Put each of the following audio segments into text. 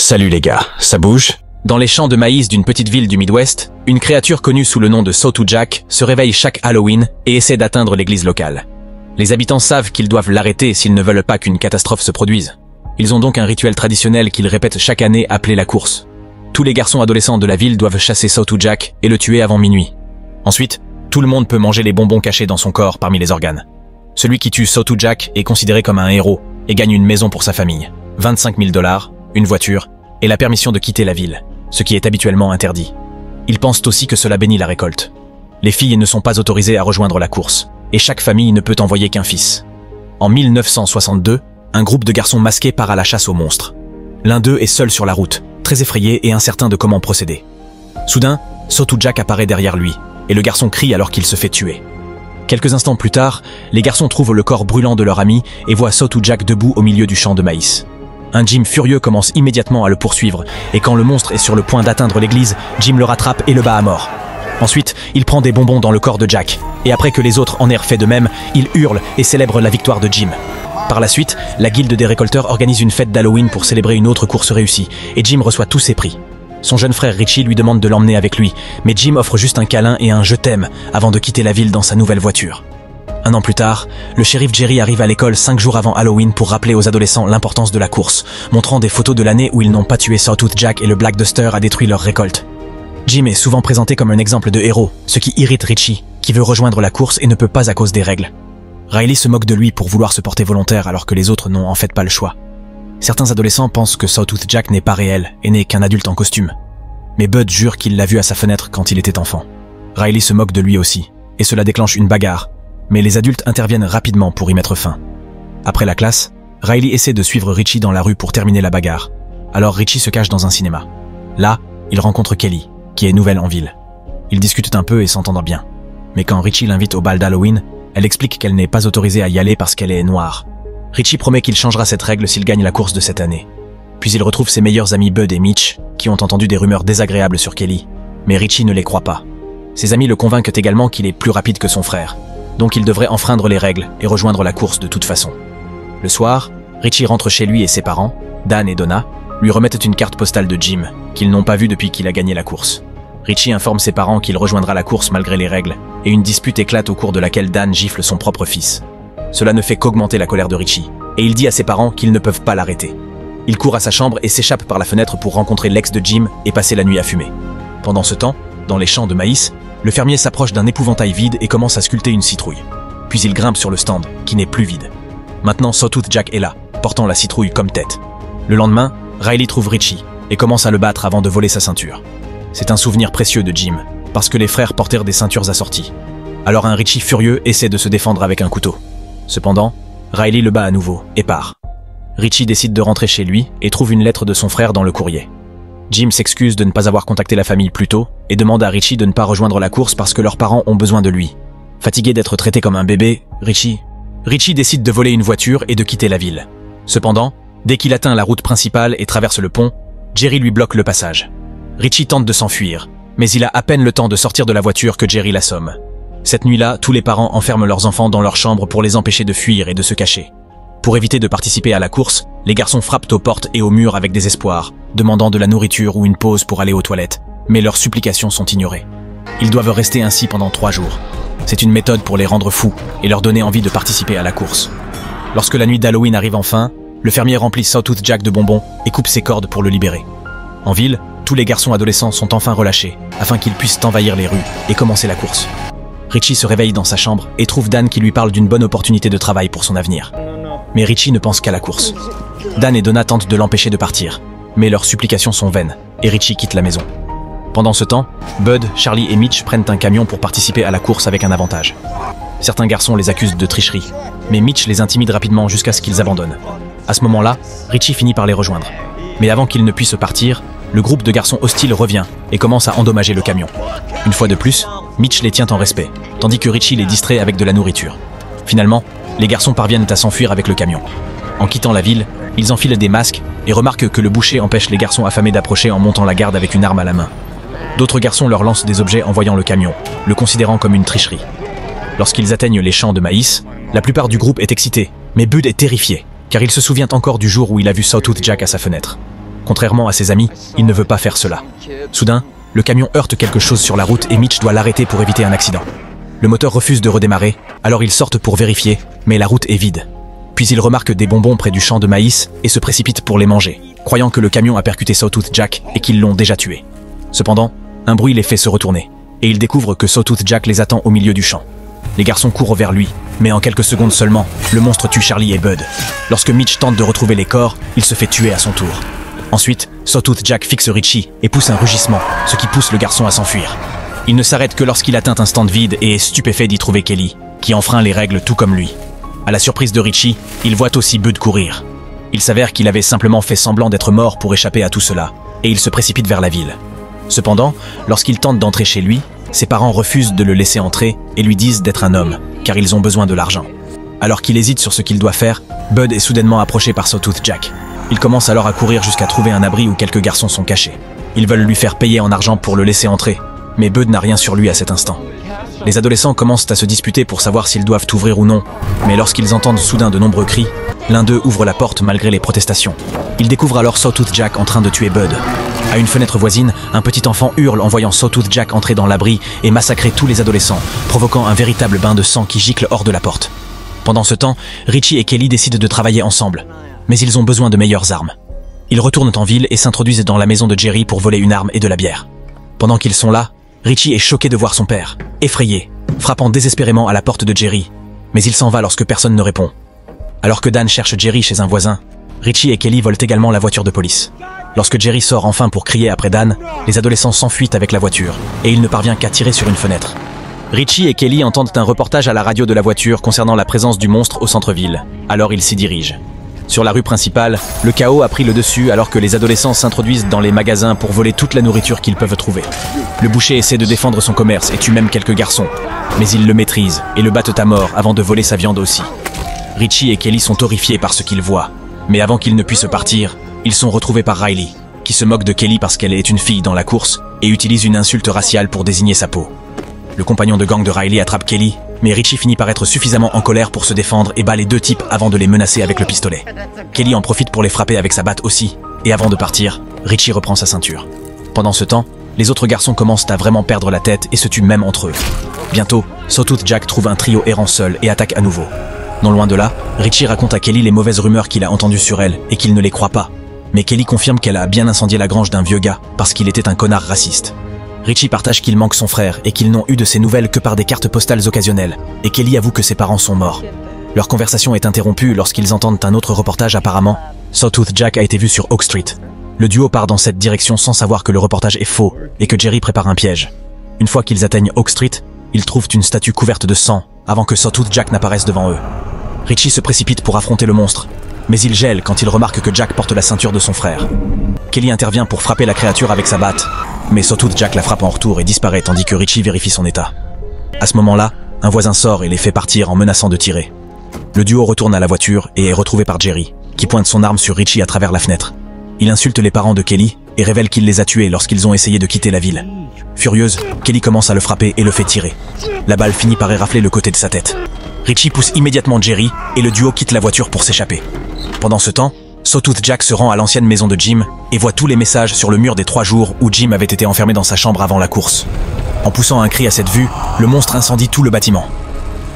Salut les gars, ça bouge? Dans les champs de maïs d'une petite ville du Midwest, une créature connue sous le nom de Sawtooth Jack se réveille chaque Halloween et essaie d'atteindre l'église locale. Les habitants savent qu'ils doivent l'arrêter s'ils ne veulent pas qu'une catastrophe se produise. Ils ont donc un rituel traditionnel qu'ils répètent chaque année appelé la course. Tous les garçons adolescents de la ville doivent chasser Sawtooth Jack et le tuer avant minuit. Ensuite, tout le monde peut manger les bonbons cachés dans son corps parmi les organes. Celui qui tue Sawtooth Jack est considéré comme un héros et gagne une maison pour sa famille, 25 000 $, une voiture et la permission de quitter la ville, ce qui est habituellement interdit. Ils pensent aussi que cela bénit la récolte. Les filles ne sont pas autorisées à rejoindre la course, et chaque famille ne peut envoyer qu'un fils. En 1962, un groupe de garçons masqués part à la chasse aux monstres. L'un d'eux est seul sur la route, très effrayé et incertain de comment procéder. Soudain, Sawtooth Jack apparaît derrière lui, et le garçon crie alors qu'il se fait tuer. Quelques instants plus tard, les garçons trouvent le corps brûlant de leur ami et voient Sawtooth Jack debout au milieu du champ de maïs. Un Jim furieux commence immédiatement à le poursuivre, et quand le monstre est sur le point d'atteindre l'église, Jim le rattrape et le bat à mort. Ensuite, il prend des bonbons dans le corps de Jack, et après que les autres en aient fait de même, il hurle et célèbre la victoire de Jim. Par la suite, la guilde des récolteurs organise une fête d'Halloween pour célébrer une autre course réussie, et Jim reçoit tous ses prix. Son jeune frère Richie lui demande de l'emmener avec lui, mais Jim offre juste un câlin et un « je t'aime » avant de quitter la ville dans sa nouvelle voiture. Un an plus tard, le shérif Jerry arrive à l'école 5 jours avant Halloween pour rappeler aux adolescents l'importance de la course, montrant des photos de l'année où ils n'ont pas tué Sawtooth Jack et le Black Duster a détruit leur récolte. Jim est souvent présenté comme un exemple de héros, ce qui irrite Richie, qui veut rejoindre la course et ne peut pas à cause des règles. Riley se moque de lui pour vouloir se porter volontaire alors que les autres n'ont en fait pas le choix. Certains adolescents pensent que Sawtooth Jack n'est pas réel et n'est qu'un adulte en costume. Mais Bud jure qu'il l'a vu à sa fenêtre quand il était enfant. Riley se moque de lui aussi, et cela déclenche une bagarre, mais les adultes interviennent rapidement pour y mettre fin. Après la classe, Riley essaie de suivre Richie dans la rue pour terminer la bagarre. Alors Richie se cache dans un cinéma. Là, il rencontre Kelly, qui est nouvelle en ville. Ils discutent un peu et s'entendent bien. Mais quand Richie l'invite au bal d'Halloween, elle explique qu'elle n'est pas autorisée à y aller parce qu'elle est noire. Richie promet qu'il changera cette règle s'il gagne la course de cette année. Puis il retrouve ses meilleurs amis Bud et Mitch, qui ont entendu des rumeurs désagréables sur Kelly. Mais Richie ne les croit pas. Ses amis le convainquent également qu'il est plus rapide que son frère. Donc il devrait enfreindre les règles et rejoindre la course de toute façon. Le soir, Richie rentre chez lui et ses parents, Dan et Donna, lui remettent une carte postale de Jim, qu'ils n'ont pas vue depuis qu'il a gagné la course. Richie informe ses parents qu'il rejoindra la course malgré les règles, et une dispute éclate au cours de laquelle Dan gifle son propre fils. Cela ne fait qu'augmenter la colère de Richie, et il dit à ses parents qu'ils ne peuvent pas l'arrêter. Il court à sa chambre et s'échappe par la fenêtre pour rencontrer l'ex de Jim et passer la nuit à fumer. Pendant ce temps, dans les champs de maïs, le fermier s'approche d'un épouvantail vide et commence à sculpter une citrouille. Puis il grimpe sur le stand, qui n'est plus vide. Maintenant, Sawtooth Jack est là, portant la citrouille comme tête. Le lendemain, Riley trouve Richie et commence à le battre avant de voler sa ceinture. C'est un souvenir précieux de Jim, parce que les frères portèrent des ceintures assorties. Alors un Richie furieux essaie de se défendre avec un couteau. Cependant, Riley le bat à nouveau et part. Richie décide de rentrer chez lui et trouve une lettre de son frère dans le courrier. Jim s'excuse de ne pas avoir contacté la famille plus tôt et demande à Richie de ne pas rejoindre la course parce que leurs parents ont besoin de lui. Fatigué d'être traité comme un bébé, Richie décide de voler une voiture et de quitter la ville. Cependant, dès qu'il atteint la route principale et traverse le pont, Jerry lui bloque le passage. Richie tente de s'enfuir, mais il a à peine le temps de sortir de la voiture que Jerry l'assomme. Cette nuit-là, tous les parents enferment leurs enfants dans leur chambre pour les empêcher de fuir et de se cacher. Pour éviter de participer à la course, les garçons frappent aux portes et aux murs avec désespoir, demandant de la nourriture ou une pause pour aller aux toilettes, mais leurs supplications sont ignorées. Ils doivent rester ainsi pendant 3 jours. C'est une méthode pour les rendre fous et leur donner envie de participer à la course. Lorsque la nuit d'Halloween arrive enfin, le fermier remplit Sawtooth Jack de bonbons et coupe ses cordes pour le libérer. En ville, tous les garçons adolescents sont enfin relâchés, afin qu'ils puissent envahir les rues et commencer la course. Richie se réveille dans sa chambre et trouve Dan qui lui parle d'une bonne opportunité de travail pour son avenir. Mais Richie ne pense qu'à la course. Dan et Donna tentent de l'empêcher de partir, mais leurs supplications sont vaines, et Richie quitte la maison. Pendant ce temps, Bud, Charlie et Mitch prennent un camion pour participer à la course avec un avantage. Certains garçons les accusent de tricherie, mais Mitch les intimide rapidement jusqu'à ce qu'ils abandonnent. À ce moment-là, Richie finit par les rejoindre. Mais avant qu'ils ne puissent partir, le groupe de garçons hostiles revient et commence à endommager le camion. Une fois de plus, Mitch les tient en respect, tandis que Richie les distrait avec de la nourriture. Finalement, les garçons parviennent à s'enfuir avec le camion. En quittant la ville, ils enfilent des masques et remarquent que le boucher empêche les garçons affamés d'approcher en montant la garde avec une arme à la main. D'autres garçons leur lancent des objets en voyant le camion, le considérant comme une tricherie. Lorsqu'ils atteignent les champs de maïs, la plupart du groupe est excité, mais Bud est terrifié, car il se souvient encore du jour où il a vu Sawtooth Jack à sa fenêtre. Contrairement à ses amis, il ne veut pas faire cela. Soudain, le camion heurte quelque chose sur la route et Mitch doit l'arrêter pour éviter un accident. Le moteur refuse de redémarrer, alors ils sortent pour vérifier, mais la route est vide. Puis ils remarquent des bonbons près du champ de maïs et se précipitent pour les manger, croyant que le camion a percuté Sawtooth Jack et qu'ils l'ont déjà tué. Cependant, un bruit les fait se retourner, et ils découvrent que Sawtooth Jack les attend au milieu du champ. Les garçons courent vers lui, mais en quelques secondes seulement, le monstre tue Charlie et Bud. Lorsque Mitch tente de retrouver les corps, il se fait tuer à son tour. Ensuite, Sawtooth Jack fixe Richie et pousse un rugissement, ce qui pousse le garçon à s'enfuir. Il ne s'arrête que lorsqu'il atteint un stand vide et est stupéfait d'y trouver Kelly, qui enfreint les règles tout comme lui. À la surprise de Richie, il voit aussi Bud courir. Il s'avère qu'il avait simplement fait semblant d'être mort pour échapper à tout cela, et il se précipite vers la ville. Cependant, lorsqu'il tente d'entrer chez lui, ses parents refusent de le laisser entrer et lui disent d'être un homme, car ils ont besoin de l'argent. Alors qu'il hésite sur ce qu'il doit faire, Bud est soudainement approché par Sawtooth Jack. Il commence alors à courir jusqu'à trouver un abri où quelques garçons sont cachés. Ils veulent lui faire payer en argent pour le laisser entrer, mais Bud n'a rien sur lui à cet instant. Les adolescents commencent à se disputer pour savoir s'ils doivent ouvrir ou non, mais lorsqu'ils entendent soudain de nombreux cris, l'un d'eux ouvre la porte malgré les protestations. Ils découvrent alors Sawtooth Jack en train de tuer Bud. À une fenêtre voisine, un petit enfant hurle en voyant Sawtooth Jack entrer dans l'abri et massacrer tous les adolescents, provoquant un véritable bain de sang qui gicle hors de la porte. Pendant ce temps, Richie et Kelly décident de travailler ensemble, mais ils ont besoin de meilleures armes. Ils retournent en ville et s'introduisent dans la maison de Jerry pour voler une arme et de la bière. Pendant qu'ils sont là, Richie est choqué de voir son père, effrayé, frappant désespérément à la porte de Jerry, mais il s'en va lorsque personne ne répond. Alors que Dan cherche Jerry chez un voisin, Richie et Kelly volent également la voiture de police. Lorsque Jerry sort enfin pour crier après Dan, les adolescents s'enfuient avec la voiture, et il ne parvient qu'à tirer sur une fenêtre. Richie et Kelly entendent un reportage à la radio de la voiture concernant la présence du monstre au centre-ville, alors ils s'y dirigent. Sur la rue principale, le chaos a pris le dessus alors que les adolescents s'introduisent dans les magasins pour voler toute la nourriture qu'ils peuvent trouver. Le boucher essaie de défendre son commerce et tue même quelques garçons, mais ils le maîtrisent et le battent à mort avant de voler sa viande aussi. Richie et Kelly sont horrifiés par ce qu'ils voient, mais avant qu'ils ne puissent partir, ils sont retrouvés par Riley, qui se moque de Kelly parce qu'elle est une fille dans la course et utilise une insulte raciale pour désigner sa peau. Le compagnon de gang de Riley attrape Kelly, mais Richie finit par être suffisamment en colère pour se défendre et bat les deux types avant de les menacer avec le pistolet. Kelly en profite pour les frapper avec sa batte aussi, et avant de partir, Richie reprend sa ceinture. Pendant ce temps, les autres garçons commencent à vraiment perdre la tête et se tuent même entre eux. Bientôt, Sawtooth Jack trouve un trio errant seul et attaque à nouveau. Non loin de là, Richie raconte à Kelly les mauvaises rumeurs qu'il a entendues sur elle et qu'il ne les croit pas. Mais Kelly confirme qu'elle a bien incendié la grange d'un vieux gars parce qu'il était un connard raciste. Richie partage qu'il manque son frère et qu'ils n'ont eu de ses nouvelles que par des cartes postales occasionnelles, et Kelly avoue que ses parents sont morts. Leur conversation est interrompue lorsqu'ils entendent un autre reportage apparemment. Sawtooth Jack a été vu sur Oak Street. Le duo part dans cette direction sans savoir que le reportage est faux et que Jerry prépare un piège. Une fois qu'ils atteignent Oak Street, ils trouvent une statue couverte de sang avant que Sawtooth Jack n'apparaisse devant eux. Richie se précipite pour affronter le monstre, mais il gèle quand il remarque que Jack porte la ceinture de son frère. Kelly intervient pour frapper la créature avec sa batte, mais Sawtooth Jack la frappe en retour et disparaît tandis que Richie vérifie son état. À ce moment-là, un voisin sort et les fait partir en menaçant de tirer. Le duo retourne à la voiture et est retrouvé par Jerry, qui pointe son arme sur Richie à travers la fenêtre. Il insulte les parents de Kelly et révèle qu'il les a tués lorsqu'ils ont essayé de quitter la ville. Furieuse, Kelly commence à le frapper et le fait tirer. La balle finit par érafler le côté de sa tête. Richie pousse immédiatement Jerry et le duo quitte la voiture pour s'échapper. Pendant ce temps, Sawtooth Jack se rend à l'ancienne maison de Jim et voit tous les messages sur le mur des 3 jours où Jim avait été enfermé dans sa chambre avant la course. En poussant un cri à cette vue, le monstre incendie tout le bâtiment.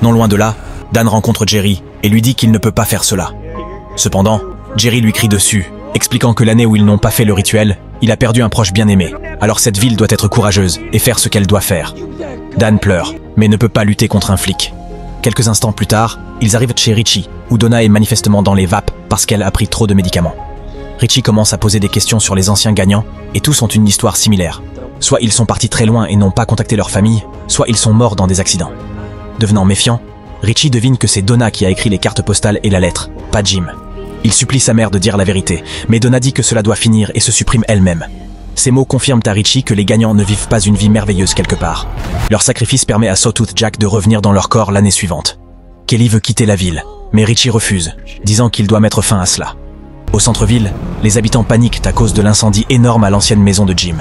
Non loin de là, Dan rencontre Jerry et lui dit qu'il ne peut pas faire cela. Cependant, Jerry lui crie dessus, expliquant que l'année où ils n'ont pas fait le rituel, il a perdu un proche bien-aimé. Alors cette ville doit être courageuse et faire ce qu'elle doit faire. Dan pleure, mais ne peut pas lutter contre un flic. Quelques instants plus tard, ils arrivent chez Richie, où Donna est manifestement dans les vapes parce qu'elle a pris trop de médicaments. Richie commence à poser des questions sur les anciens gagnants, et tous ont une histoire similaire. Soit ils sont partis très loin et n'ont pas contacté leur famille, soit ils sont morts dans des accidents. Devenant méfiant, Richie devine que c'est Donna qui a écrit les cartes postales et la lettre, pas Jim. Il supplie sa mère de dire la vérité, mais Donna dit que cela doit finir et se supprime elle-même. Ces mots confirment à Richie que les gagnants ne vivent pas une vie merveilleuse quelque part. Leur sacrifice permet à Sawtooth Jack de revenir dans leur corps l'année suivante. Kelly veut quitter la ville, mais Richie refuse, disant qu'il doit mettre fin à cela. Au centre-ville, les habitants paniquent à cause de l'incendie énorme à l'ancienne maison de Jim.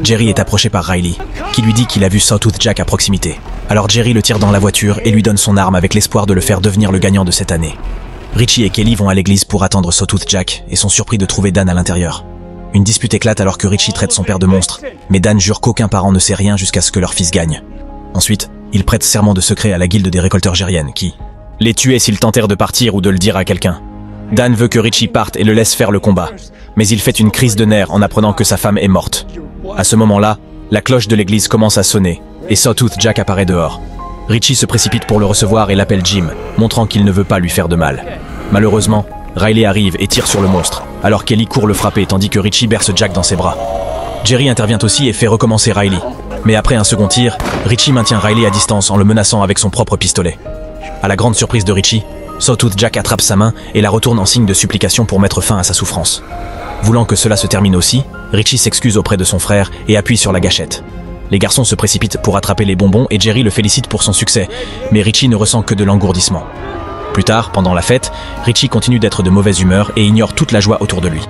Jerry est approché par Riley, qui lui dit qu'il a vu Sawtooth Jack à proximité. Alors Jerry le tire dans la voiture et lui donne son arme avec l'espoir de le faire devenir le gagnant de cette année. Richie et Kelly vont à l'église pour attendre Sawtooth Jack et sont surpris de trouver Dan à l'intérieur. Une dispute éclate alors que Richie traite son père de monstre, mais Dan jure qu'aucun parent ne sait rien jusqu'à ce que leur fils gagne. Ensuite, il prête serment de secret à la guilde des récolteurs gériennes qui les tuait s'ils tentèrent de partir ou de le dire à quelqu'un. Dan veut que Richie parte et le laisse faire le combat, mais il fait une crise de nerfs en apprenant que sa femme est morte. À ce moment-là, la cloche de l'église commence à sonner et Sawtooth Jack apparaît dehors. Richie se précipite pour le recevoir et l'appelle Jim, montrant qu'il ne veut pas lui faire de mal. Malheureusement, Riley arrive et tire sur le monstre, alors Kelly court le frapper tandis que Richie berce Jack dans ses bras. Jerry intervient aussi et fait recommencer Riley. Mais après un second tir, Richie maintient Riley à distance en le menaçant avec son propre pistolet. À la grande surprise de Richie, Sawtooth Jack attrape sa main et la retourne en signe de supplication pour mettre fin à sa souffrance. Voulant que cela se termine aussi, Richie s'excuse auprès de son frère et appuie sur la gâchette. Les garçons se précipitent pour attraper les bonbons et Jerry le félicite pour son succès, mais Richie ne ressent que de l'engourdissement. Plus tard, pendant la fête, Richie continue d'être de mauvaise humeur et ignore toute la joie autour de lui.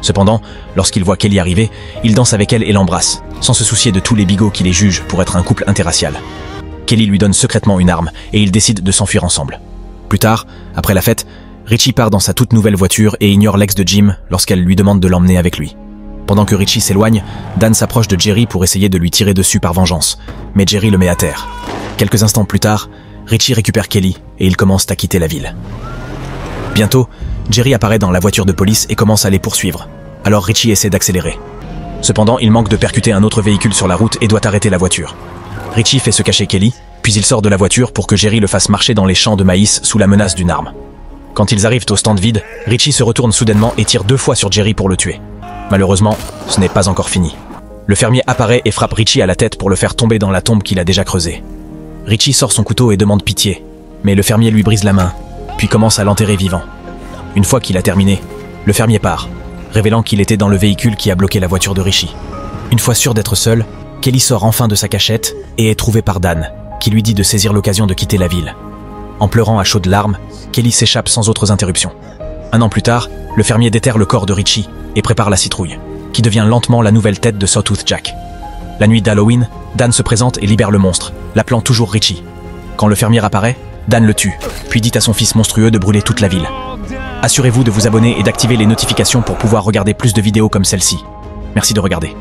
Cependant, lorsqu'il voit Kelly arriver, il danse avec elle et l'embrasse, sans se soucier de tous les bigots qui les jugent pour être un couple interracial. Kelly lui donne secrètement une arme et ils décident de s'enfuir ensemble. Plus tard, après la fête, Richie part dans sa toute nouvelle voiture et ignore l'ex de Jim lorsqu'elle lui demande de l'emmener avec lui. Pendant que Richie s'éloigne, Dan s'approche de Jerry pour essayer de lui tirer dessus par vengeance, mais Jerry le met à terre. Quelques instants plus tard, Richie récupère Kelly et ils commencent à quitter la ville. Bientôt, Jerry apparaît dans la voiture de police et commence à les poursuivre. Alors Richie essaie d'accélérer. Cependant, il manque de percuter un autre véhicule sur la route et doit arrêter la voiture. Richie fait se cacher Kelly, puis il sort de la voiture pour que Jerry le fasse marcher dans les champs de maïs sous la menace d'une arme. Quand ils arrivent au stand vide, Richie se retourne soudainement et tire 2 fois sur Jerry pour le tuer. Malheureusement, ce n'est pas encore fini. Le fermier apparaît et frappe Richie à la tête pour le faire tomber dans la tombe qu'il a déjà creusée. Richie sort son couteau et demande pitié, mais le fermier lui brise la main, puis commence à l'enterrer vivant. Une fois qu'il a terminé, le fermier part, révélant qu'il était dans le véhicule qui a bloqué la voiture de Richie. Une fois sûr d'être seul, Kelly sort enfin de sa cachette et est trouvée par Dan, qui lui dit de saisir l'occasion de quitter la ville. En pleurant à chaudes larmes, Kelly s'échappe sans autres interruptions. 1 an plus tard, le fermier déterre le corps de Richie et prépare la citrouille, qui devient lentement la nouvelle tête de Sawtooth Jack. La nuit d'Halloween, Dan se présente et libère le monstre, l'appelant toujours Richie. Quand le fermier apparaît, Dan le tue, puis dit à son fils monstrueux de brûler toute la ville. Assurez-vous de vous abonner et d'activer les notifications pour pouvoir regarder plus de vidéos comme celle-ci. Merci de regarder.